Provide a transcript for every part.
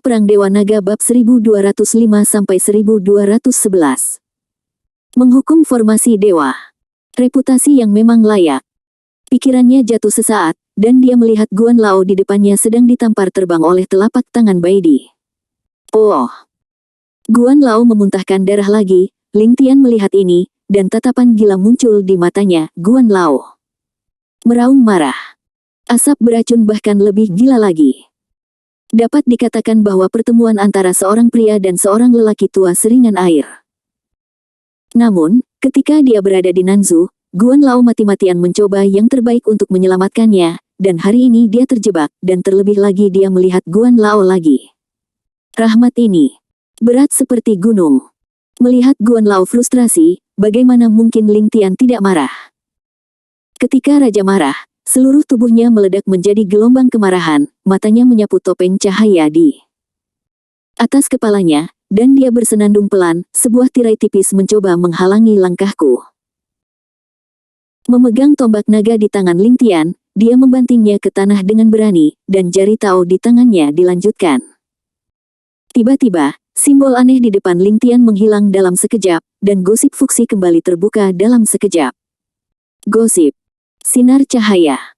Perang Dewa Naga bab 1205-1211. Menghukum formasi dewa. Reputasi yang memang layak. Pikirannya jatuh sesaat, dan dia melihat Guan Lao di depannya sedang ditampar terbang oleh telapak tangan Baidi. Oh! Guan Lao memuntahkan darah lagi. Ling Tian melihat ini, dan tatapan gila muncul di matanya. Guan Lao meraung marah. Asap beracun bahkan lebih gila lagi. Dapat dikatakan bahwa pertemuan antara seorang pria dan seorang lelaki tua seringan air. Namun, ketika dia berada di Nanzu, Guan Lao mati-matian mencoba yang terbaik untuk menyelamatkannya, dan hari ini dia terjebak, dan terlebih lagi dia melihat Guan Lao lagi. Rahmat ini berat seperti gunung. Melihat Guan Lao frustrasi, bagaimana mungkin Ling Tian tidak marah? Ketika Raja marah, seluruh tubuhnya meledak menjadi gelombang kemarahan, matanya menyapu topeng cahaya di atas kepalanya, dan dia bersenandung pelan, sebuah tirai tipis mencoba menghalangi langkahku. Memegang tombak naga di tangan Ling Tian, dia membantingnya ke tanah dengan berani, dan jari Tao di tangannya dilanjutkan. Tiba-tiba, simbol aneh di depan Ling Tian menghilang dalam sekejap, dan gosip fuksi kembali terbuka dalam sekejap. Gosip. Sinar cahaya.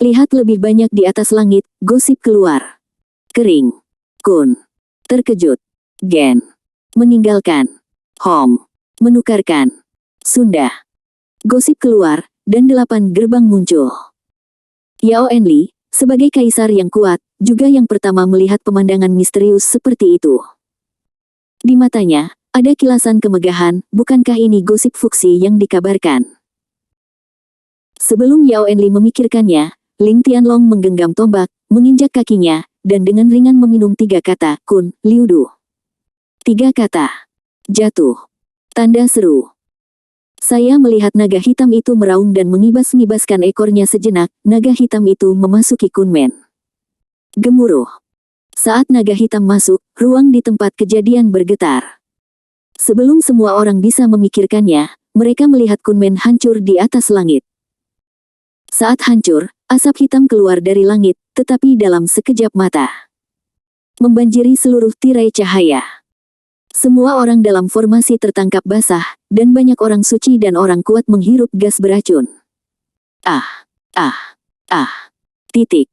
Lihat lebih banyak di atas langit, gosip keluar. Kering. Kun. Terkejut. Gen. Meninggalkan. Hom. Menukarkan. Sunda. Gosip keluar, dan 8 gerbang muncul. Yao Enli, sebagai kaisar yang kuat, juga yang pertama melihat pemandangan misterius seperti itu. Di matanya, ada kilasan kemegahan, bukankah ini gosip fuksi yang dikabarkan? Sebelum Yao Enli memikirkannya, Ling Tianlong menggenggam tombak, menginjak kakinya, dan dengan ringan meminum 3 kata, Kun, Liudu. 3 kata. Jatuh. Tanda seru. Saya melihat naga hitam itu meraung dan mengibas-ngibaskan ekornya sejenak, naga hitam itu memasuki Kunmen. Gemuruh. Saat naga hitam masuk, ruang di tempat kejadian bergetar. Sebelum semua orang bisa memikirkannya, mereka melihat Kunmen hancur di atas langit. Saat hancur, asap hitam keluar dari langit, tetapi dalam sekejap mata membanjiri seluruh tirai cahaya. Semua orang dalam formasi tertangkap basah, dan banyak orang suci dan orang kuat menghirup gas beracun. Titik.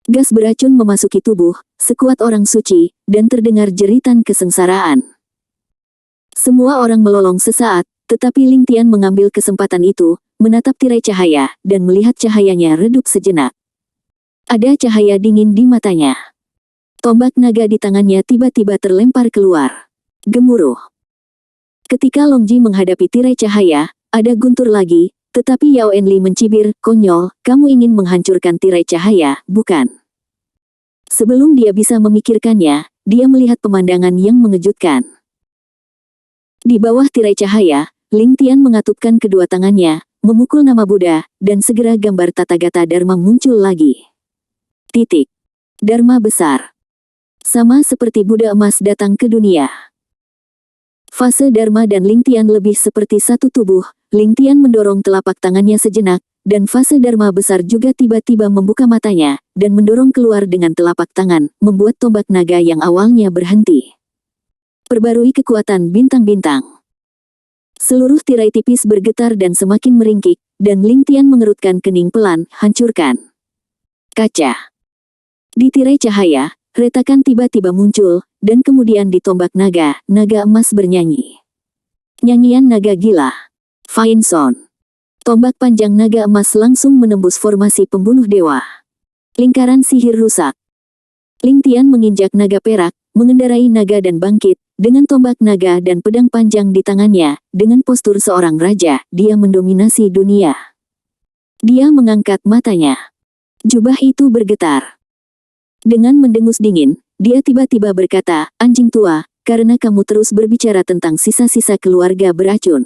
Gas beracun memasuki tubuh, sekuat orang suci, dan terdengar jeritan kesengsaraan. Semua orang melolong sesaat, tetapi Ling Tian mengambil kesempatan itu, menatap tirai cahaya, dan melihat cahayanya redup sejenak. Ada cahaya dingin di matanya. Tombak naga di tangannya tiba-tiba terlempar keluar. Gemuruh. Ketika Longji menghadapi tirai cahaya, ada guntur lagi, tetapi Yao Enli mencibir, konyol, kamu ingin menghancurkan tirai cahaya, bukan? Sebelum dia bisa memikirkannya, dia melihat pemandangan yang mengejutkan. Di bawah tirai cahaya, Ling Tian mengatupkan kedua tangannya, memukul nama Buddha, dan segera gambar Tathagata Dharma muncul lagi. Titik. Dharma besar. Sama seperti Buddha emas datang ke dunia. Fase Dharma dan Ling Tian lebih seperti satu tubuh. Ling Tian mendorong telapak tangannya sejenak, dan fase Dharma besar juga tiba-tiba membuka matanya, dan mendorong keluar dengan telapak tangan, membuat tombak naga yang awalnya berhenti. Perbarui kekuatan bintang-bintang. Seluruh tirai tipis bergetar dan semakin meringkik, dan Ling Tian mengerutkan kening pelan, hancurkan. Kaca. Di tirai cahaya, retakan tiba-tiba muncul, dan kemudian di tombak naga, naga emas bernyanyi. Nyanyian naga gila. Fine Sound. Tombak panjang naga emas langsung menembus formasi pembunuh dewa. Lingkaran sihir rusak. Ling Tian menginjak naga perak, mengendarai naga dan bangkit, dengan tombak naga dan pedang panjang di tangannya, dengan postur seorang raja, dia mendominasi dunia. Dia mengangkat matanya. Jubah itu bergetar. Dengan mendengus dingin, dia tiba-tiba berkata, anjing tua, karena kamu terus berbicara tentang sisa-sisa keluarga beracun.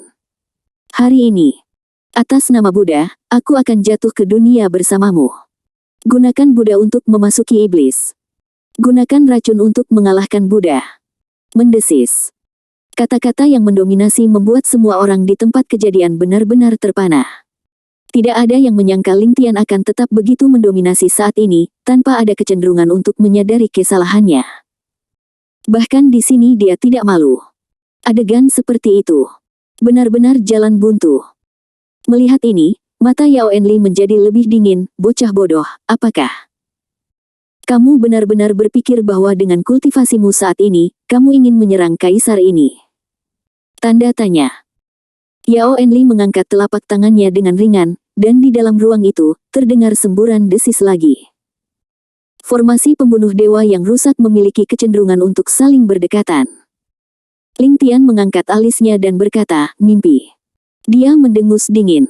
Hari ini, atas nama Buddha, aku akan jatuh ke dunia bersamamu. Gunakan Buddha untuk memasuki iblis. Gunakan racun untuk mengalahkan Buddha. Mendesis. Kata-kata yang mendominasi membuat semua orang di tempat kejadian benar-benar terpana. Tidak ada yang menyangka Ling Tian akan tetap begitu mendominasi saat ini, tanpa ada kecenderungan untuk menyadari kesalahannya. Bahkan di sini dia tidak malu. Adegan seperti itu benar-benar jalan buntu. Melihat ini, mata Yao Enli menjadi lebih dingin. Bocah bodoh, apakah kamu benar-benar berpikir bahwa dengan kultivasimu saat ini, kamu ingin menyerang kaisar ini? Tanda tanya. Yao Enli mengangkat telapak tangannya dengan ringan, dan di dalam ruang itu, terdengar semburan desis lagi. Formasi pembunuh dewa yang rusak memiliki kecenderungan untuk saling berdekatan. Ling Tian mengangkat alisnya dan berkata, mimpi. Dia mendengus dingin.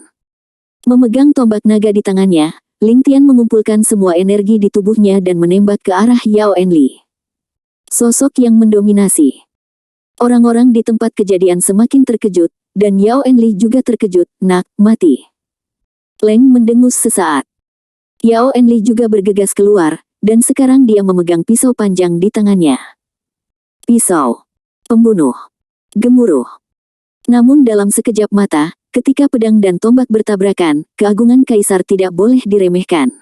Memegang tombak naga di tangannya, Ling Tian mengumpulkan semua energi di tubuhnya dan menembak ke arah Yao Enli. Sosok yang mendominasi. Orang-orang di tempat kejadian semakin terkejut, dan Yao Enli juga terkejut. Nak, mati. Leng mendengus sesaat. Yao Enli juga bergegas keluar, dan sekarang dia memegang pisau panjang di tangannya. Pisau pembunuh. Gemuruh. Namun dalam sekejap mata, ketika pedang dan tombak bertabrakan, keagungan kaisar tidak boleh diremehkan.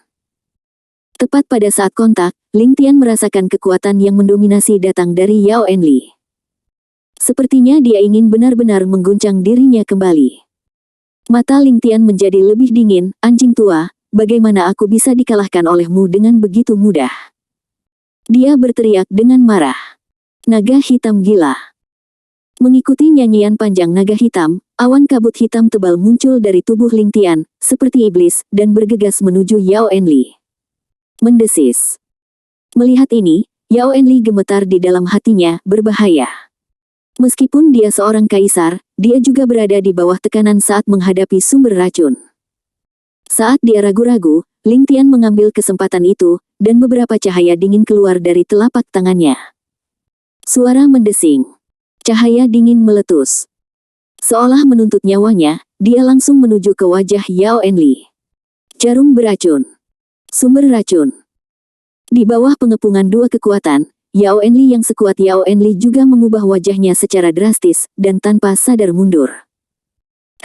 Tepat pada saat kontak, Ling Tian merasakan kekuatan yang mendominasi datang dari Yao Enli. Sepertinya dia ingin benar-benar mengguncang dirinya kembali. Mata Ling Tian menjadi lebih dingin. Anjing tua, bagaimana aku bisa dikalahkan olehmu dengan begitu mudah? Dia berteriak dengan marah. Naga hitam gila. Mengikuti nyanyian panjang naga hitam, awan kabut hitam tebal muncul dari tubuh Ling Tian, seperti iblis, dan bergegas menuju Yao Enli. Mendesis. Melihat ini, Yao Enli gemetar di dalam hatinya. Berbahaya. Meskipun dia seorang kaisar, dia juga berada di bawah tekanan saat menghadapi sumber racun. Saat dia ragu-ragu, Ling Tian mengambil kesempatan itu, dan beberapa cahaya dingin keluar dari telapak tangannya. Suara mendesing. Cahaya dingin meletus. Seolah menuntut nyawanya, dia langsung menuju ke wajah Yao Enli. Jarum beracun. Sumber racun. Di bawah pengepungan dua kekuatan, Yao Enli yang sekuat Yao Enli juga mengubah wajahnya secara drastis, dan tanpa sadar mundur.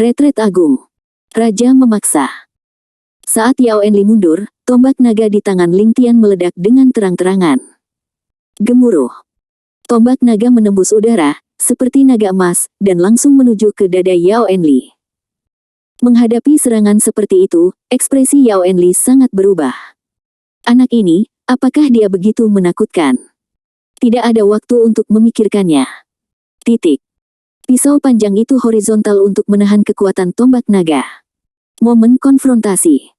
Retret agung. Raja memaksa. Saat Yao Enli mundur, tombak naga di tangan Ling Tian meledak dengan terang-terangan. Gemuruh. Tombak naga menembus udara, seperti naga emas, dan langsung menuju ke dada Yao Enli. Menghadapi serangan seperti itu, ekspresi Yao Enli sangat berubah. Anak ini, apakah dia begitu menakutkan? Tidak ada waktu untuk memikirkannya. Titik. Pisau panjang itu horizontal untuk menahan kekuatan tombak naga. Momen konfrontasi.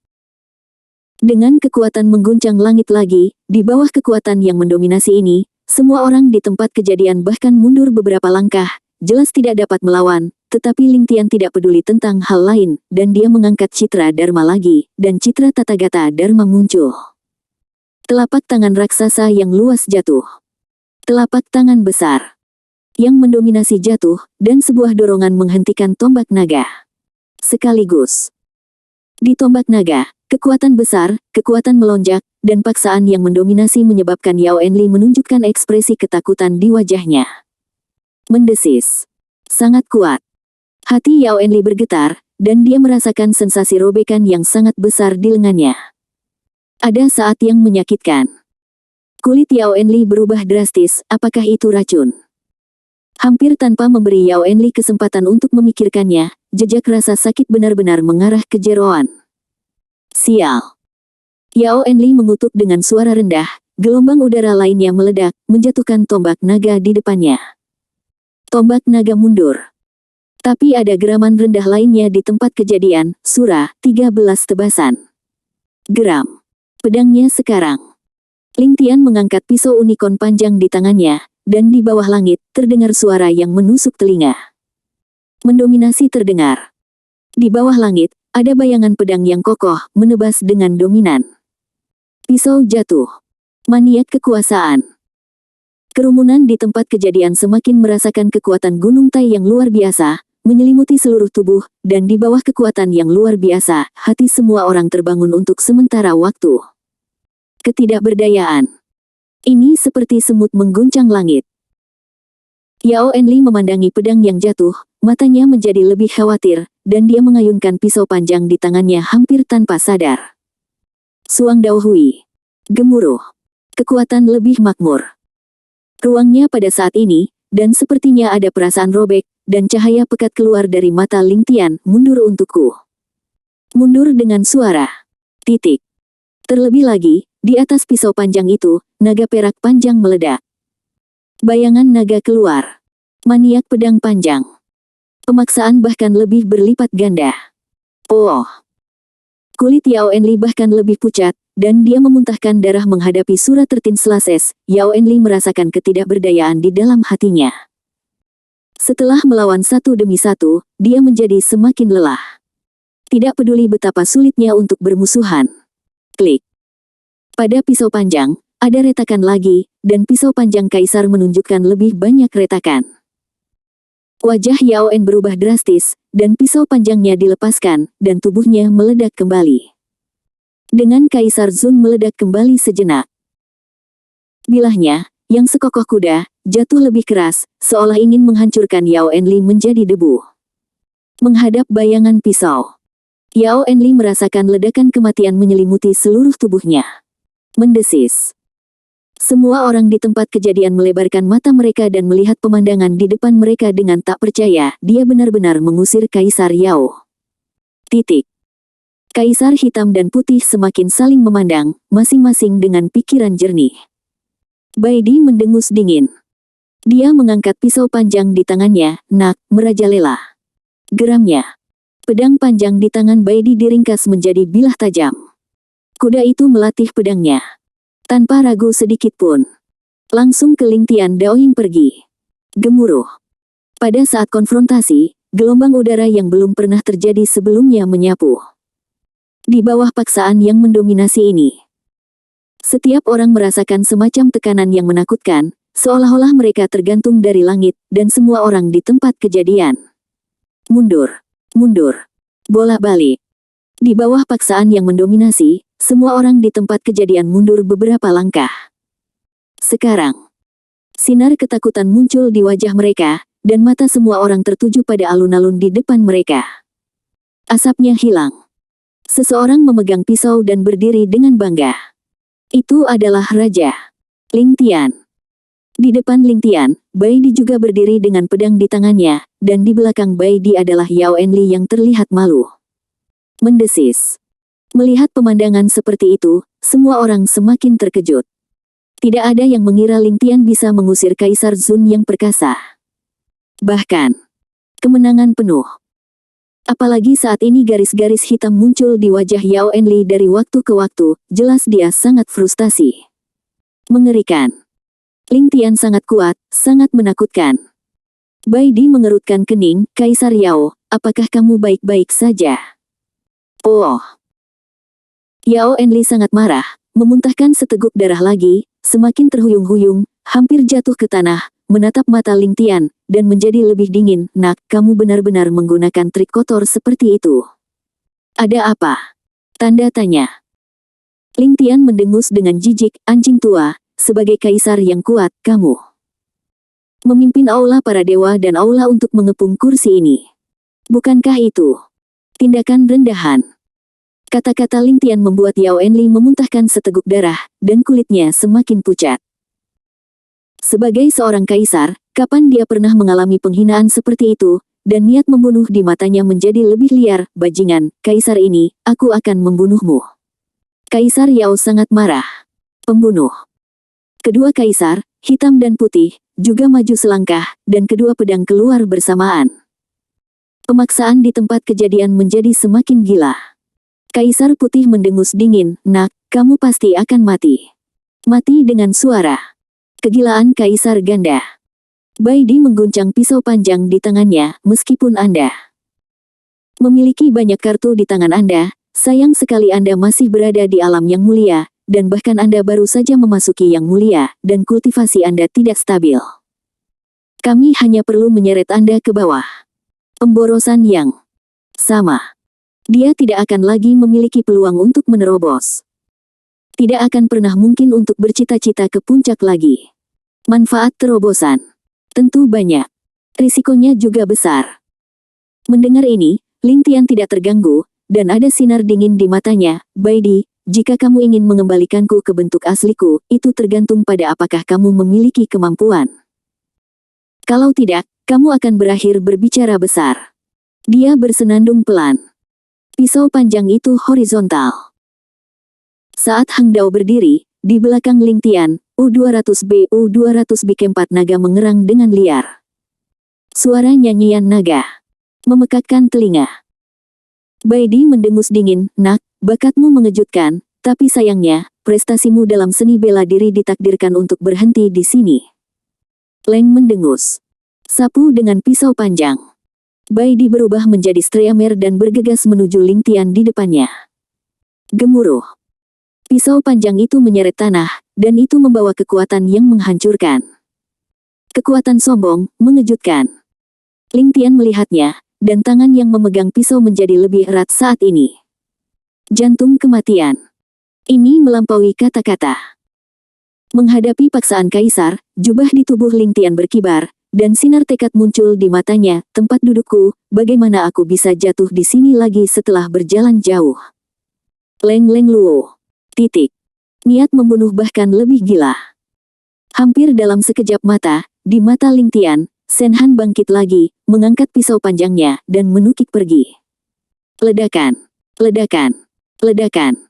Dengan kekuatan mengguncang langit lagi, di bawah kekuatan yang mendominasi ini, semua orang di tempat kejadian bahkan mundur beberapa langkah, jelas tidak dapat melawan, tetapi Ling Tian tidak peduli tentang hal lain, dan dia mengangkat citra Dharma lagi, dan citra Tathagata Dharma muncul. Telapak tangan raksasa yang luas jatuh. Telapak tangan besar yang mendominasi jatuh, dan sebuah dorongan menghentikan tombak naga. Sekaligus. Di tombak naga, kekuatan besar, kekuatan melonjak, dan paksaan yang mendominasi menyebabkan Yao Enli menunjukkan ekspresi ketakutan di wajahnya. Mendesis. Sangat kuat. Hati Yao Enli bergetar, dan dia merasakan sensasi robekan yang sangat besar di lengannya. Ada saat yang menyakitkan. Kulit Yao Enli berubah drastis. Apakah itu racun? Hampir tanpa memberi Yao Enli kesempatan untuk memikirkannya, jejak rasa sakit benar-benar mengarah ke jeroan. Sial. Yao Enli mengutuk dengan suara rendah, gelombang udara lainnya meledak, menjatuhkan tombak naga di depannya. Tombak naga mundur. Tapi ada geraman rendah lainnya di tempat kejadian. Surah 13 tebasan. Geram. Pedangnya sekarang. Ling Tian mengangkat pisau unicorn panjang di tangannya, dan di bawah langit, terdengar suara yang menusuk telinga. Mendominasi terdengar. Di bawah langit, ada bayangan pedang yang kokoh, menebas dengan dominan. Pisau jatuh. Maniak kekuasaan. Kerumunan di tempat kejadian semakin merasakan kekuatan Gunung Tai yang luar biasa, menyelimuti seluruh tubuh, dan di bawah kekuatan yang luar biasa, hati semua orang terbangun untuk sementara waktu. Ketidakberdayaan. Ini seperti semut mengguncang langit. Yao Enli memandangi pedang yang jatuh, matanya menjadi lebih khawatir, dan dia mengayunkan pisau panjang di tangannya hampir tanpa sadar. Suang Dao Hui. Gemuruh. Kekuatan lebih makmur. Ruangnya pada saat ini, dan sepertinya ada perasaan robek, dan cahaya pekat keluar dari mata Ling Tian. Mundur untukku. Mundur dengan suara. Titik. Terlebih lagi, di atas pisau panjang itu, naga perak panjang meledak. Bayangan naga keluar. Maniak pedang panjang. Pemaksaan bahkan lebih berlipat ganda. Oh. Kulit Yao Enli bahkan lebih pucat, dan dia memuntahkan darah menghadapi Surah Tertin Selases. Yao Enli merasakan ketidakberdayaan di dalam hatinya. Setelah melawan satu demi satu, dia menjadi semakin lelah. Tidak peduli betapa sulitnya untuk bermusuhan. Klik. Pada pisau panjang, ada retakan lagi, dan pisau panjang kaisar menunjukkan lebih banyak retakan. Wajah Yao En berubah drastis, dan pisau panjangnya dilepaskan, dan tubuhnya meledak kembali. Dengan Kaisar Zun meledak kembali sejenak. Bilahnya, yang sekokoh kuda, jatuh lebih keras, seolah ingin menghancurkan Yao Enli menjadi debu. Menghadap bayangan pisau, Yao Enli merasakan ledakan kematian menyelimuti seluruh tubuhnya. Mendesis. Semua orang di tempat kejadian melebarkan mata mereka dan melihat pemandangan di depan mereka dengan tak percaya. Dia benar-benar mengusir Kaisar Yao. Titik. Kaisar hitam dan putih semakin saling memandang, masing-masing dengan pikiran jernih. Baidi mendengus dingin. Dia mengangkat pisau panjang di tangannya, nak, merajalela. Geramnya. Pedang panjang di tangan Baidi diringkas menjadi bilah tajam. Kuda itu melatih pedangnya. Tanpa ragu sedikit pun. Langsung ke Ling Tian Daoying pergi. Gemuruh. Pada saat konfrontasi, gelombang udara yang belum pernah terjadi sebelumnya menyapu. Di bawah paksaan yang mendominasi ini, setiap orang merasakan semacam tekanan yang menakutkan, seolah-olah mereka tergantung dari langit, dan semua orang di tempat kejadian. Mundur. Mundur. Bolak-balik. Di bawah paksaan yang mendominasi, semua orang di tempat kejadian mundur beberapa langkah. Sekarang, sinar ketakutan muncul di wajah mereka, dan mata semua orang tertuju pada alun-alun di depan mereka. Asapnya hilang. Seseorang memegang pisau dan berdiri dengan bangga. Itu adalah Raja Ling Tian. Di depan Ling Tian, Baidi juga berdiri dengan pedang di tangannya, dan di belakang Baidi adalah Yao Enli yang terlihat malu. Mendesis. Melihat pemandangan seperti itu, semua orang semakin terkejut. Tidak ada yang mengira Ling Tian bisa mengusir Kaisar Zun yang perkasa. Bahkan, kemenangan penuh. Apalagi saat ini garis-garis hitam muncul di wajah Yao Enli dari waktu ke waktu, jelas dia sangat frustasi. Mengerikan. Ling Tian sangat kuat, sangat menakutkan. Baidi mengerutkan kening, Kaisar Yao, apakah kamu baik-baik saja? Oh. Yao Enli sangat marah, memuntahkan seteguk darah lagi, semakin terhuyung-huyung, hampir jatuh ke tanah, menatap mata Ling Tian, dan menjadi lebih dingin. Nak, kamu benar-benar menggunakan trik kotor seperti itu. Ada apa? Tanda tanya. Ling Tian mendengus dengan jijik, anjing tua, sebagai kaisar yang kuat, kamu memimpin aula para dewa dan aula untuk mengepung kursi ini. Bukankah itu tindakan rendahan? Kata-kata Ling Tian membuat Yao Enli memuntahkan seteguk darah, dan kulitnya semakin pucat. Sebagai seorang kaisar, kapan dia pernah mengalami penghinaan seperti itu, dan niat membunuh di matanya menjadi lebih liar. Bajingan, kaisar ini, aku akan membunuhmu. Kaisar Yao sangat marah. Pembunuh. Kedua kaisar, hitam dan putih, juga maju selangkah, dan kedua pedang keluar bersamaan. Pemaksaan di tempat kejadian menjadi semakin gila. Kaisar Putih mendengus dingin, nak, kamu pasti akan mati. Mati dengan suara. Kegilaan Kaisar Ganda. Baidi mengguncang pisau panjang di tangannya, meskipun Anda memiliki banyak kartu di tangan Anda, sayang sekali Anda masih berada di alam yang mulia, dan bahkan Anda baru saja memasuki yang mulia, dan kultivasi Anda tidak stabil. Kami hanya perlu menyeret Anda ke bawah. Pemborosan yang sama. Dia tidak akan lagi memiliki peluang untuk menerobos. Tidak akan pernah mungkin untuk bercita-cita ke puncak lagi. Manfaat terobosan tentu banyak. Risikonya juga besar. Mendengar ini, Ling Tian tidak terganggu, dan ada sinar dingin di matanya. Baidi, jika kamu ingin mengembalikanku ke bentuk asliku, itu tergantung pada apakah kamu memiliki kemampuan. Kalau tidak, kamu akan berakhir berbicara besar. Dia bersenandung pelan. Pisau panjang itu horizontal. Saat Hang Dao berdiri, di belakang Ling Tian, U200B K4 naga mengerang dengan liar. Suara nyanyian naga memekakkan telinga. Baidi mendengus dingin, "Nak, bakatmu mengejutkan, tapi sayangnya, prestasimu dalam seni bela diri ditakdirkan untuk berhenti di sini." Leng mendengus. Sapu dengan pisau panjang. Baidi berubah menjadi Streamer dan bergegas menuju Ling Tian di depannya. Gemuruh. Pisau panjang itu menyeret tanah, dan itu membawa kekuatan yang menghancurkan. Kekuatan sombong, mengejutkan. Ling Tian melihatnya, dan tangan yang memegang pisau menjadi lebih erat saat ini. Jantung kematian. Ini melampaui kata-kata. Menghadapi paksaan kaisar, jubah di tubuh Ling Tian berkibar, dan sinar tekad muncul di matanya. "Tempat dudukku, bagaimana aku bisa jatuh di sini lagi setelah berjalan jauh?" Leng Luo. Niat membunuh bahkan lebih gila. Hampir dalam sekejap mata, di mata Ling Tian, Shen Han bangkit lagi, mengangkat pisau panjangnya, dan menukik pergi. Ledakan. Ledakan. Ledakan.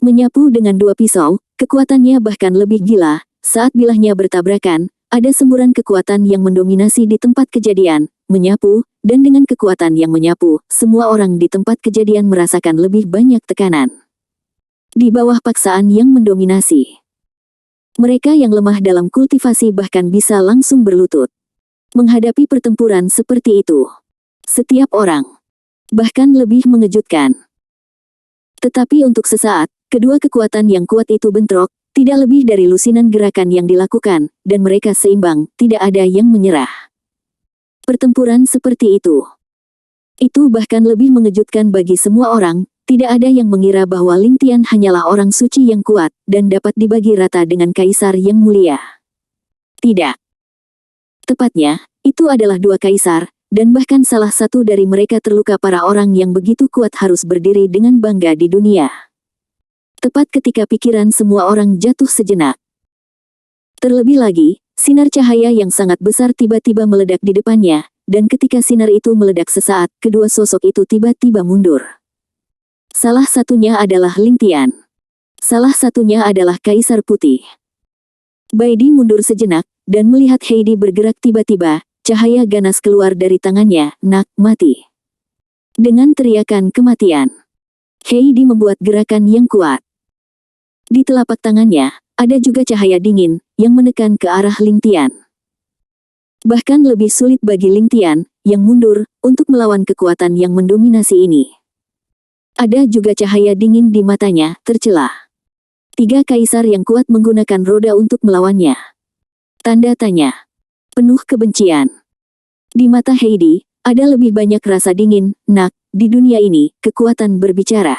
Menyapu dengan dua pisau, kekuatannya bahkan lebih gila. Saat bilahnya bertabrakan, ada semburan kekuatan yang mendominasi di tempat kejadian, menyapu, dan dengan kekuatan yang menyapu, semua orang di tempat kejadian merasakan lebih banyak tekanan. Di bawah paksaan yang mendominasi, mereka yang lemah dalam kultivasi bahkan bisa langsung berlutut. Menghadapi pertempuran seperti itu, setiap orang, bahkan lebih mengejutkan. Tetapi untuk sesaat, kedua kekuatan yang kuat itu bentrok, tidak lebih dari lusinan gerakan yang dilakukan, dan mereka seimbang, tidak ada yang menyerah. Pertempuran seperti itu bahkan lebih mengejutkan bagi semua orang. Tidak ada yang mengira bahwa Ling Tian hanyalah orang suci yang kuat, dan dapat dibagi rata dengan kaisar yang mulia. Tidak. Tepatnya, itu adalah dua kaisar, dan bahkan salah satu dari mereka terluka parah. Orang yang begitu kuat harus berdiri dengan bangga di dunia. Tepat ketika pikiran semua orang jatuh sejenak. Terlebih lagi, sinar cahaya yang sangat besar tiba-tiba meledak di depannya, dan ketika sinar itu meledak sesaat, kedua sosok itu tiba-tiba mundur. Salah satunya adalah Ling Tian. Salah satunya adalah Kaisar Putih. Baidi mundur sejenak, dan melihat Heidi bergerak tiba-tiba, cahaya ganas keluar dari tangannya. "Nak, mati." Dengan teriakan kematian, Heidi membuat gerakan yang kuat. Di telapak tangannya, ada juga cahaya dingin, yang menekan ke arah Ling Tian. Bahkan lebih sulit bagi Ling Tian, yang mundur, untuk melawan kekuatan yang mendominasi ini. Ada juga cahaya dingin di matanya, tercela. Tiga kaisar yang kuat menggunakan roda untuk melawannya. Tanda tanya. Penuh kebencian. Di mata Heidi, ada lebih banyak rasa dingin. "Nak, di dunia ini, kekuatan berbicara.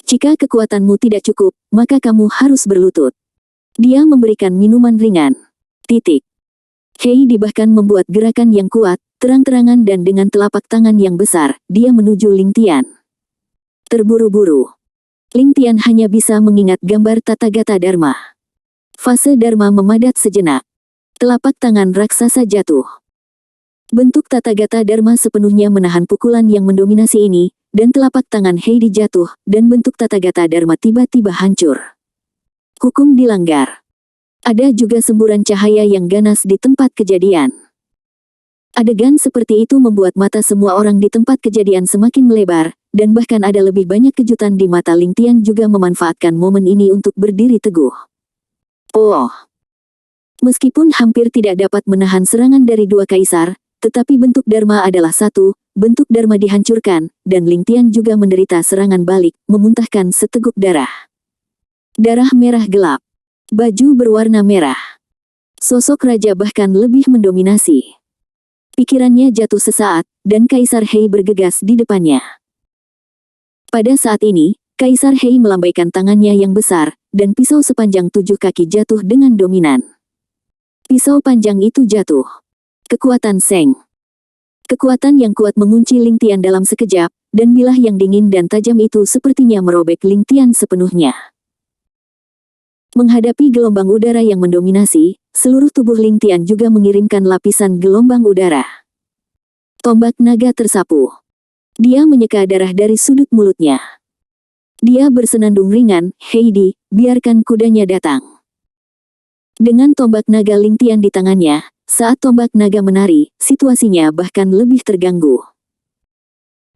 Jika kekuatanmu tidak cukup, maka kamu harus berlutut." Dia memberikan minuman ringan. Heidi bahkan membuat gerakan yang kuat, terang-terangan dan dengan telapak tangan yang besar, dia menuju Ling Tian. Terburu-buru, Ling Tian hanya bisa mengingat gambar Tathagata Dharma. Fase Dharma memadat sejenak. Telapak tangan raksasa jatuh. Bentuk Tathagata Dharma sepenuhnya menahan pukulan yang mendominasi ini, dan telapak tangan Heidi jatuh, dan bentuk Tathagata Dharma tiba-tiba hancur. Hukum dilanggar. Ada juga semburan cahaya yang ganas di tempat kejadian. Adegan seperti itu membuat mata semua orang di tempat kejadian semakin melebar, dan bahkan ada lebih banyak kejutan di mata Ling Tian juga memanfaatkan momen ini untuk berdiri teguh. Oh! Meskipun hampir tidak dapat menahan serangan dari dua kaisar, tetapi bentuk Dharma adalah satu, bentuk Dharma dihancurkan, dan Ling Tian juga menderita serangan balik, memuntahkan seteguk darah. Darah merah gelap. Baju berwarna merah. Sosok raja bahkan lebih mendominasi. Pikirannya jatuh sesaat, dan Kaisar He bergegas di depannya. Pada saat ini, Kaisar He melambaikan tangannya yang besar, dan pisau sepanjang 7 kaki jatuh dengan dominan. Pisau panjang itu jatuh. Kekuatan Seng. Kekuatan yang kuat mengunci Ling Tian dalam sekejap, dan bilah yang dingin dan tajam itu sepertinya merobek Ling Tian sepenuhnya. Menghadapi gelombang udara yang mendominasi, seluruh tubuh Ling Tian juga mengirimkan lapisan gelombang udara. Tombak naga tersapu. Dia menyeka darah dari sudut mulutnya. Dia bersenandung ringan, "Heidi, biarkan kudanya datang." Dengan tombak naga Ling Tian di tangannya, saat tombak naga menari, situasinya bahkan lebih terganggu.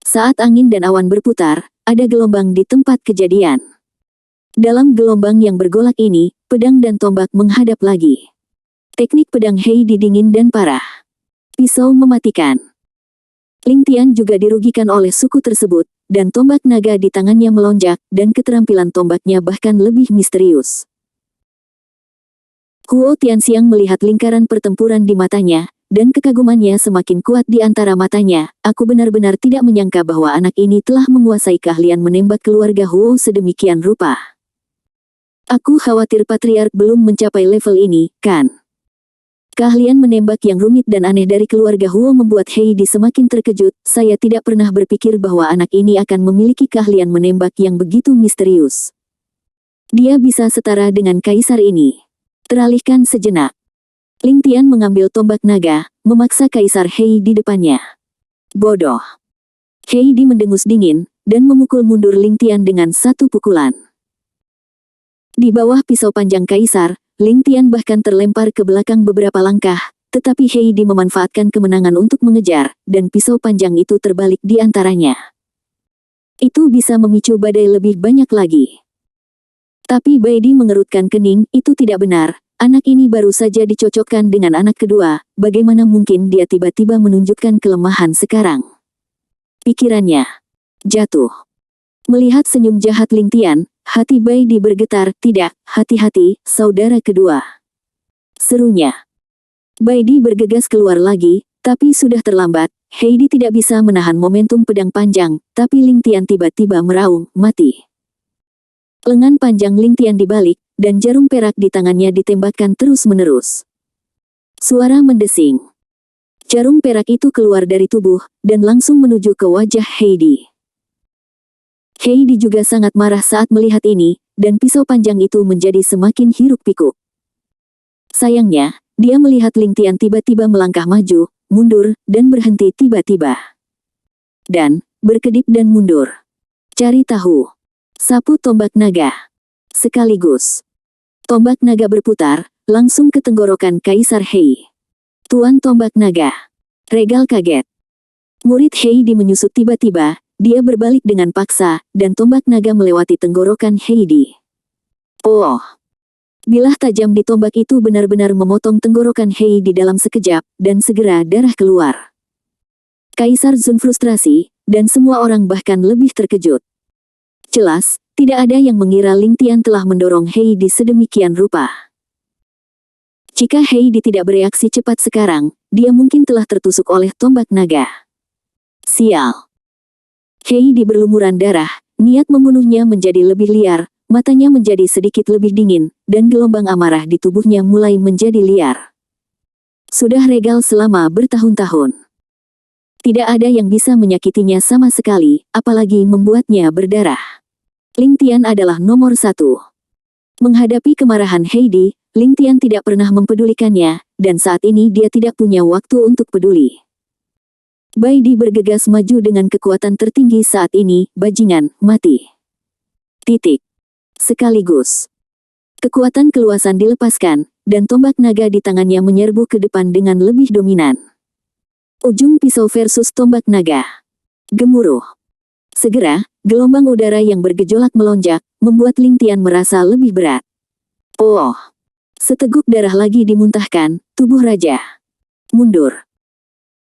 Saat angin dan awan berputar, ada gelombang di tempat kejadian. Dalam gelombang yang bergolak ini, pedang dan tombak menghadap lagi. Teknik pedang Heidi dingin dan parah. Pisau mematikan. Ling Tian juga dirugikan oleh suku tersebut, dan tombak naga di tangannya melonjak, dan keterampilan tombaknya bahkan lebih misterius. Huo Tianxiang melihat lingkaran pertempuran di matanya, dan kekagumannya semakin kuat di antara matanya. "Aku benar-benar tidak menyangka bahwa anak ini telah menguasai keahlian menembak keluarga Huo sedemikian rupa. Aku khawatir Patriark belum mencapai level ini, kan?" Keahlian menembak yang rumit dan aneh dari keluarga Huo membuat Heidi semakin terkejut. "Saya tidak pernah berpikir bahwa anak ini akan memiliki keahlian menembak yang begitu misterius. Dia bisa setara dengan kaisar ini." Teralihkan sejenak. Ling Tian mengambil tombak naga, memaksa Kaisar Hei di depannya. "Bodoh." Heidi mendengus dingin, dan memukul mundur Ling Tian dengan satu pukulan. Di bawah pisau panjang Kaisar, Ling Tian bahkan terlempar ke belakang beberapa langkah, tetapi Heidi memanfaatkan kemenangan untuk mengejar, dan pisau panjang itu terbalik di antaranya. Itu bisa memicu badai lebih banyak lagi. Tapi Baidi mengerutkan kening, "Itu tidak benar. Anak ini baru saja dicocokkan dengan anak kedua, bagaimana mungkin dia tiba-tiba menunjukkan kelemahan sekarang?" Pikirannya jatuh. Melihat senyum jahat Ling Tian, hati Baidi bergetar. "Tidak, hati-hati, saudara kedua," serunya. Baidi bergegas keluar lagi, tapi sudah terlambat. Heidi tidak bisa menahan momentum pedang panjang, tapi Ling Tian tiba-tiba meraung, "Mati." Lengan panjang Ling Tian dibalik, dan jarum perak di tangannya ditembakkan terus-menerus. Suara mendesing. Jarum perak itu keluar dari tubuh, dan langsung menuju ke wajah Heidi. Heidi juga sangat marah saat melihat ini, dan pisau panjang itu menjadi semakin hiruk-pikuk. Sayangnya, dia melihat Ling Tian tiba-tiba melangkah maju, mundur, dan berhenti tiba-tiba. Dan, berkedip dan mundur. "Cari tahu." Sapu tombak naga. Sekaligus, tombak naga berputar, langsung ke tenggorokan Kaisar Hei. "Tuan tombak naga." Regal kaget. Murid Heidi menyusut tiba-tiba, dia berbalik dengan paksa, dan tombak naga melewati tenggorokan Heidi. Oh! Bilah tajam di tombak itu benar-benar memotong tenggorokan Heidi dalam sekejap, dan segera darah keluar. Kaisar Zun frustrasi, dan semua orang bahkan lebih terkejut. Jelas, tidak ada yang mengira Ling Tian telah mendorong Heidi sedemikian rupa. Jika Heidi tidak bereaksi cepat sekarang, dia mungkin telah tertusuk oleh tombak naga. Sial. Heidi berlumuran darah, niat membunuhnya menjadi lebih liar, matanya menjadi sedikit lebih dingin, dan gelombang amarah di tubuhnya mulai menjadi liar. Sudah regal selama bertahun-tahun. Tidak ada yang bisa menyakitinya sama sekali, apalagi membuatnya berdarah. Ling Tian adalah nomor 1. Menghadapi kemarahan Heidi, Ling Tian tidak pernah mempedulikannya, dan saat ini dia tidak punya waktu untuk peduli. Baidi bergegas maju dengan kekuatan tertinggi saat ini, "Bajingan, mati." Titik. Sekaligus. Kekuatan keluasan dilepaskan, dan tombak naga di tangannya menyerbu ke depan dengan lebih dominan. Ujung pisau versus tombak naga. Gemuruh. Segera, gelombang udara yang bergejolak melonjak, membuat Ling Tian merasa lebih berat. Oh! Seteguk darah lagi dimuntahkan, tubuh raja. Mundur.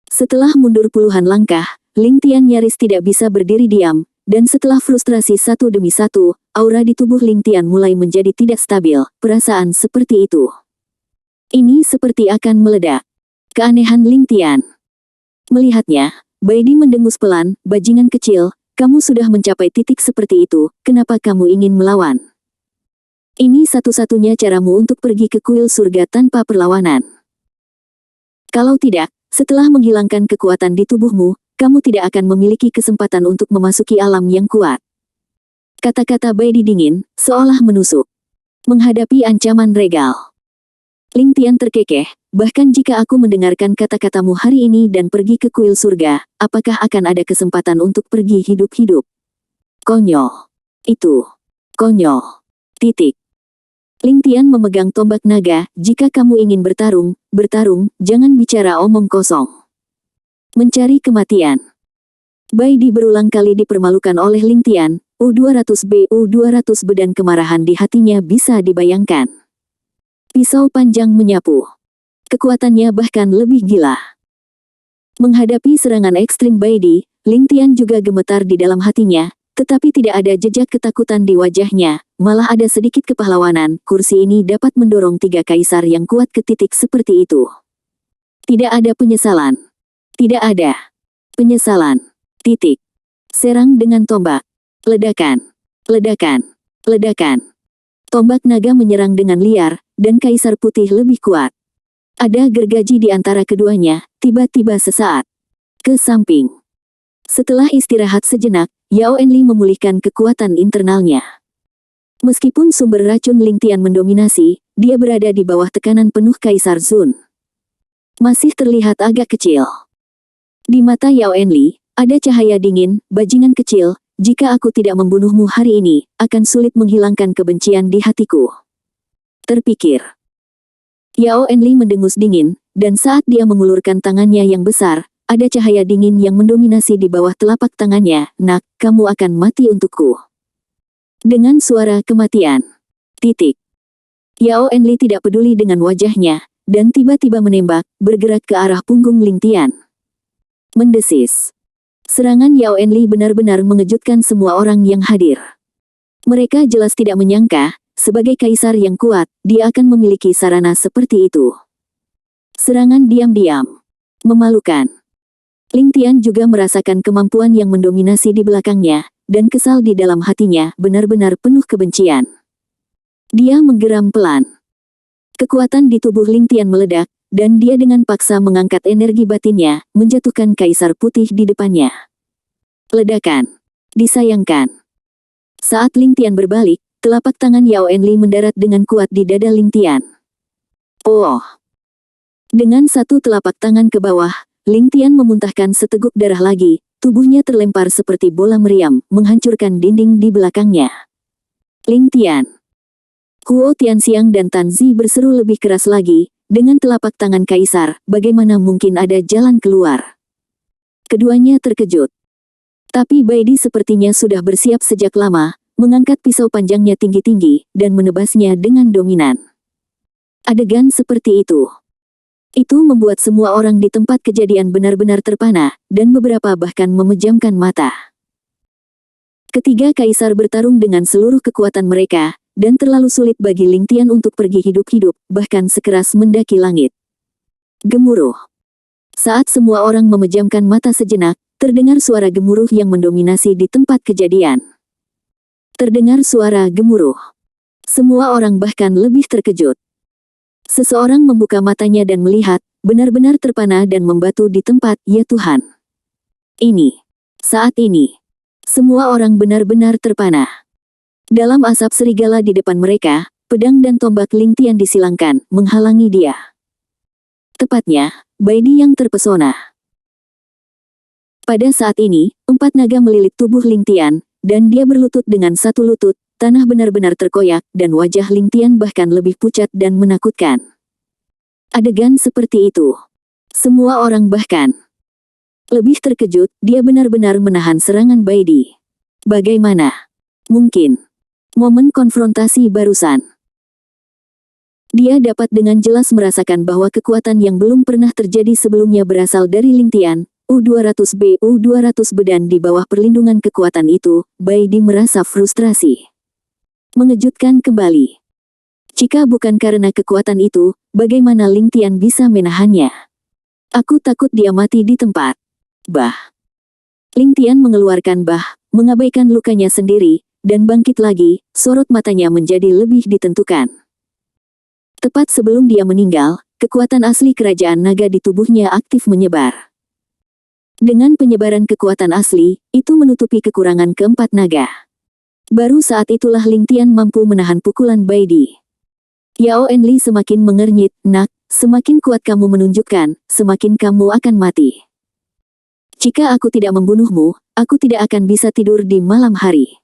Setelah mundur puluhan langkah, Ling Tian nyaris tidak bisa berdiri diam, dan setelah frustrasi satu demi satu, aura di tubuh Ling Tian mulai menjadi tidak stabil, perasaan seperti itu. Ini seperti akan meledak. Keanehan Ling Tian. Melihatnya, Baidi mendengus pelan, "Bajingan kecil, kamu sudah mencapai titik seperti itu, kenapa kamu ingin melawan? Ini satu-satunya caramu untuk pergi ke kuil surga tanpa perlawanan. Kalau tidak, setelah menghilangkan kekuatan di tubuhmu, kamu tidak akan memiliki kesempatan untuk memasuki alam yang kuat. Kata-kata Baidi dingin, seolah menusuk. Menghadapi ancaman regal. Ling Tian terkekeh, bahkan jika aku mendengarkan kata-katamu hari ini dan pergi ke kuil surga, apakah akan ada kesempatan untuk pergi hidup-hidup? Konyol. Itu. Konyol. Titik. Ling Tian memegang tombak naga, jika kamu ingin bertarung, jangan bicara omong kosong. Mencari kematian. Baidi berulang kali dipermalukan oleh Ling Tian, U200B dan kemarahan di hatinya bisa dibayangkan. Pisau panjang menyapu. Kekuatannya bahkan lebih gila. Menghadapi serangan ekstrim Baidi, Ling Tian juga gemetar di dalam hatinya, tetapi tidak ada jejak ketakutan di wajahnya, malah ada sedikit kepahlawanan. Kursi ini dapat mendorong 3 kaisar yang kuat ke titik seperti itu. Tidak ada penyesalan. Tidak ada penyesalan. Titik. Serang dengan tombak. Ledakan. Ledakan. Ledakan. Tombak naga menyerang dengan liar, dan kaisar putih lebih kuat. Ada gergaji di antara keduanya, tiba-tiba sesaat. Ke samping. Setelah istirahat sejenak, Yao Enli memulihkan kekuatan internalnya. Meskipun sumber racun Ling Tian mendominasi, dia berada di bawah tekanan penuh Kaisar Zun. Masih terlihat agak kecil. Di mata Yao Enli, ada cahaya dingin, bajingan kecil, jika aku tidak membunuhmu hari ini, akan sulit menghilangkan kebencian di hatiku. Terpikir. Yao Enli mendengus dingin, dan saat dia mengulurkan tangannya yang besar, ada cahaya dingin yang mendominasi di bawah telapak tangannya. Nak, kamu akan mati untukku. Dengan suara kematian. Titik. Yao Enli tidak peduli dengan wajahnya, dan tiba-tiba menembak, bergerak ke arah punggung Ling Tian. Mendesis. Serangan Yao Enli benar-benar mengejutkan semua orang yang hadir. Mereka jelas tidak menyangka, sebagai kaisar yang kuat, dia akan memiliki sarana seperti itu. Serangan diam-diam. Memalukan. Ling Tian juga merasakan kemampuan yang mendominasi di belakangnya, dan kesal di dalam hatinya benar-benar penuh kebencian. Dia menggeram pelan. Kekuatan di tubuh Ling Tian meledak, dan dia dengan paksa mengangkat energi batinnya, menjatuhkan Kaisar Putih di depannya. Ledakan. Disayangkan. Saat Ling Tian berbalik, telapak tangan Yao Enli mendarat dengan kuat di dada Ling Tian. Oh! Dengan satu telapak tangan ke bawah, Ling Tian memuntahkan seteguk darah lagi, tubuhnya terlempar seperti bola meriam, menghancurkan dinding di belakangnya. Ling Tian. Huo Tianxiang dan Tan Zi berseru lebih keras lagi, dengan telapak tangan kaisar, bagaimana mungkin ada jalan keluar? Keduanya terkejut. Tapi Baidi sepertinya sudah bersiap sejak lama, mengangkat pisau panjangnya tinggi-tinggi, dan menebasnya dengan dominan. Adegan seperti itu. Itu membuat semua orang di tempat kejadian benar-benar terpana, dan beberapa bahkan memejamkan mata. Ketiga kaisar bertarung dengan seluruh kekuatan mereka, dan terlalu sulit bagi Ling Tian untuk pergi hidup-hidup, bahkan sekeras mendaki langit. Gemuruh. Saat semua orang memejamkan mata sejenak, terdengar suara gemuruh yang mendominasi di tempat kejadian. Terdengar suara gemuruh. Semua orang bahkan lebih terkejut. Seseorang membuka matanya dan melihat, benar-benar terpana dan membatu di tempat, ya Tuhan. Ini. Saat ini. Semua orang benar-benar terpana. Dalam asap serigala di depan mereka, pedang dan tombak Ling Tian disilangkan, menghalangi dia. Tepatnya, Baidi yang terpesona. Pada saat ini, 4 naga melilit tubuh Ling Tian, dan dia berlutut dengan satu lutut. Tanah benar-benar terkoyak, dan wajah Ling Tian bahkan lebih pucat dan menakutkan. Adegan seperti itu. Semua orang bahkan lebih terkejut, dia benar-benar menahan serangan Baidi. Bagaimana mungkin? Momen konfrontasi barusan. Dia dapat dengan jelas merasakan bahwa kekuatan yang belum pernah terjadi sebelumnya berasal dari Ling Tian, U200B dan di bawah perlindungan kekuatan itu, Baidi merasa frustrasi. Mengejutkan kembali. Jika bukan karena kekuatan itu, bagaimana Ling Tian bisa menahannya? Aku takut dia mati di tempat. Bah. Ling Tian mengeluarkan bah, mengabaikan lukanya sendiri, dan bangkit lagi, sorot matanya menjadi lebih ditentukan. Tepat sebelum dia meninggal, kekuatan asli kerajaan naga di tubuhnya aktif menyebar. Dengan penyebaran kekuatan asli, itu menutupi kekurangan keempat naga. Baru saat itulah Ling Tian mampu menahan pukulan Bai Di. Yao Enli semakin mengernyit, "Nak, semakin kuat kamu menunjukkan, semakin kamu akan mati. Jika aku tidak membunuhmu, aku tidak akan bisa tidur di malam hari."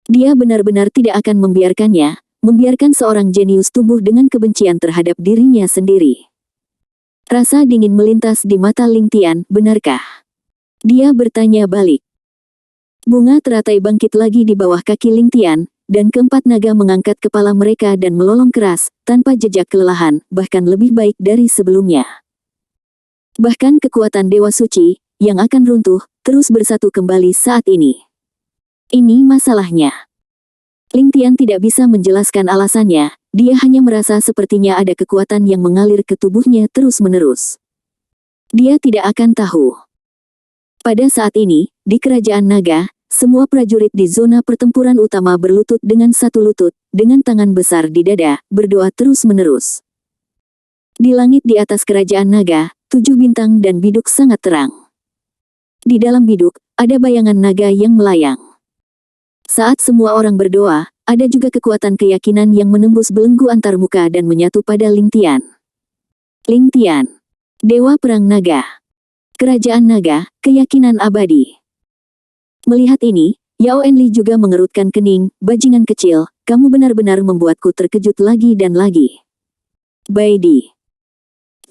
Dia benar-benar tidak akan membiarkan seorang jenius tumbuh dengan kebencian terhadap dirinya sendiri. Rasa dingin melintas di mata Ling Tian, "Benarkah?" Dia bertanya balik. Bunga teratai bangkit lagi di bawah kaki Ling Tian, dan keempat naga mengangkat kepala mereka dan melolong keras, tanpa jejak kelelahan, bahkan lebih baik dari sebelumnya. Bahkan kekuatan Dewa Suci, yang akan runtuh, terus bersatu kembali saat ini. Ini masalahnya. Ling Tian tidak bisa menjelaskan alasannya, dia hanya merasa sepertinya ada kekuatan yang mengalir ke tubuhnya terus-menerus. Dia tidak akan tahu. Pada saat ini, di Kerajaan Naga, semua prajurit di zona pertempuran utama berlutut dengan satu lutut, dengan tangan besar di dada, berdoa terus-menerus. Di langit di atas Kerajaan Naga, 7 bintang dan biduk sangat terang. Di dalam biduk, ada bayangan naga yang melayang. Saat semua orang berdoa, ada juga kekuatan keyakinan yang menembus belenggu antar muka dan menyatu pada Ling Tian. Ling Tian, Dewa Perang Naga. Kerajaan Naga, keyakinan abadi. Melihat ini, Yao Enli juga mengerutkan kening, "Bajingan kecil, kamu benar-benar membuatku terkejut lagi dan lagi." Bai Di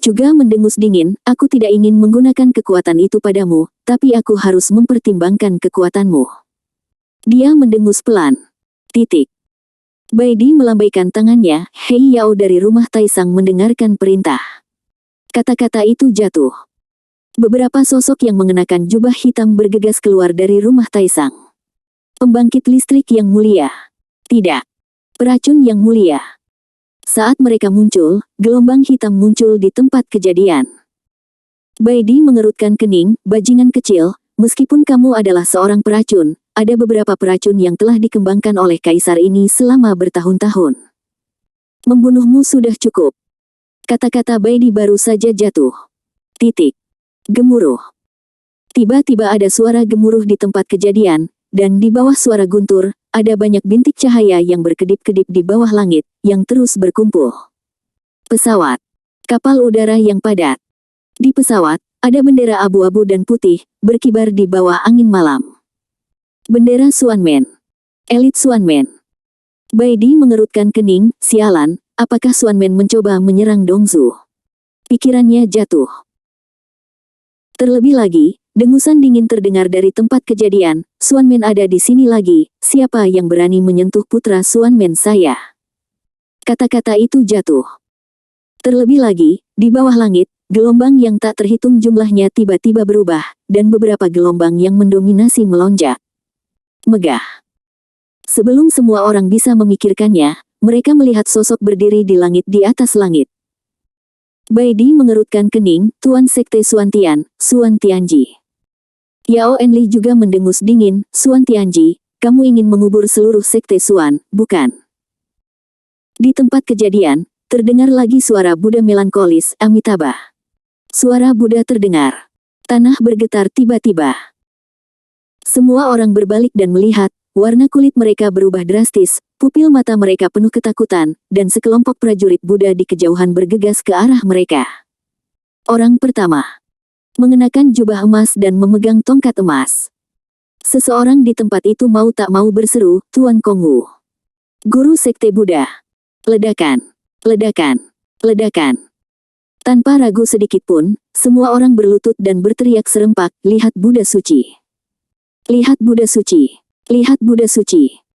juga mendengus dingin, "Aku tidak ingin menggunakan kekuatan itu padamu, tapi aku harus mempertimbangkan kekuatanmu." Dia mendengus pelan. Titik. Bai Di melambaikan tangannya, "Hei Yao dari rumah Taisang mendengarkan perintah." Kata-kata itu jatuh. Beberapa sosok yang mengenakan jubah hitam bergegas keluar dari rumah Taisang. "Pembangkit listrik yang mulia." "Tidak. Peracun yang mulia." Saat mereka muncul, gelombang hitam muncul di tempat kejadian. Bai Di mengerutkan kening, "Bajingan kecil, meskipun kamu adalah seorang peracun, ada beberapa peracun yang telah dikembangkan oleh kaisar ini selama bertahun-tahun. Membunuhmu sudah cukup." Kata-kata Bai Di baru saja jatuh. Titik. Gemuruh. Tiba-tiba ada suara gemuruh di tempat kejadian, dan di bawah suara guntur, ada banyak bintik cahaya yang berkedip-kedip di bawah langit, yang terus berkumpul. Pesawat. Kapal udara yang padat. Di pesawat, ada bendera abu-abu dan putih, berkibar di bawah angin malam. Bendera Xuanmen. Elit Xuanmen. Bai Di mengerutkan kening, "Sialan, apakah Xuanmen mencoba menyerang Dongzu?" Pikirannya jatuh. Terlebih lagi, dengusan dingin terdengar dari tempat kejadian, "Xuanmen ada di sini lagi, siapa yang berani menyentuh putra Xuanmen saya?" Kata-kata itu jatuh. Terlebih lagi, di bawah langit, gelombang yang tak terhitung jumlahnya tiba-tiba berubah, dan beberapa gelombang yang mendominasi melonjak. Megah. Sebelum semua orang bisa memikirkannya, mereka melihat sosok berdiri di langit di atas langit. Bai Di mengerutkan kening, "Tuan Sekte Xuan Tian, Xuan Tianji." Yao Enli juga mendengus dingin, "Xuan Tianji, kamu ingin mengubur seluruh Sekte Xuan, bukan?" Di tempat kejadian, terdengar lagi suara Buddha melankolis, "Amitabha." Suara Buddha terdengar. Tanah bergetar tiba-tiba. Semua orang berbalik dan melihat, warna kulit mereka berubah drastis, pupil mata mereka penuh ketakutan, dan sekelompok prajurit Buddha di kejauhan bergegas ke arah mereka. Orang pertama. Mengenakan jubah emas dan memegang tongkat emas. Seseorang di tempat itu mau tak mau berseru, "Tuan Kongwu. Guru Sekte Buddha." Ledakan. Ledakan. Ledakan. Tanpa ragu sedikit pun, semua orang berlutut dan berteriak serempak, "Lihat Buddha suci. Lihat Buddha suci. Lihat Buddha suci."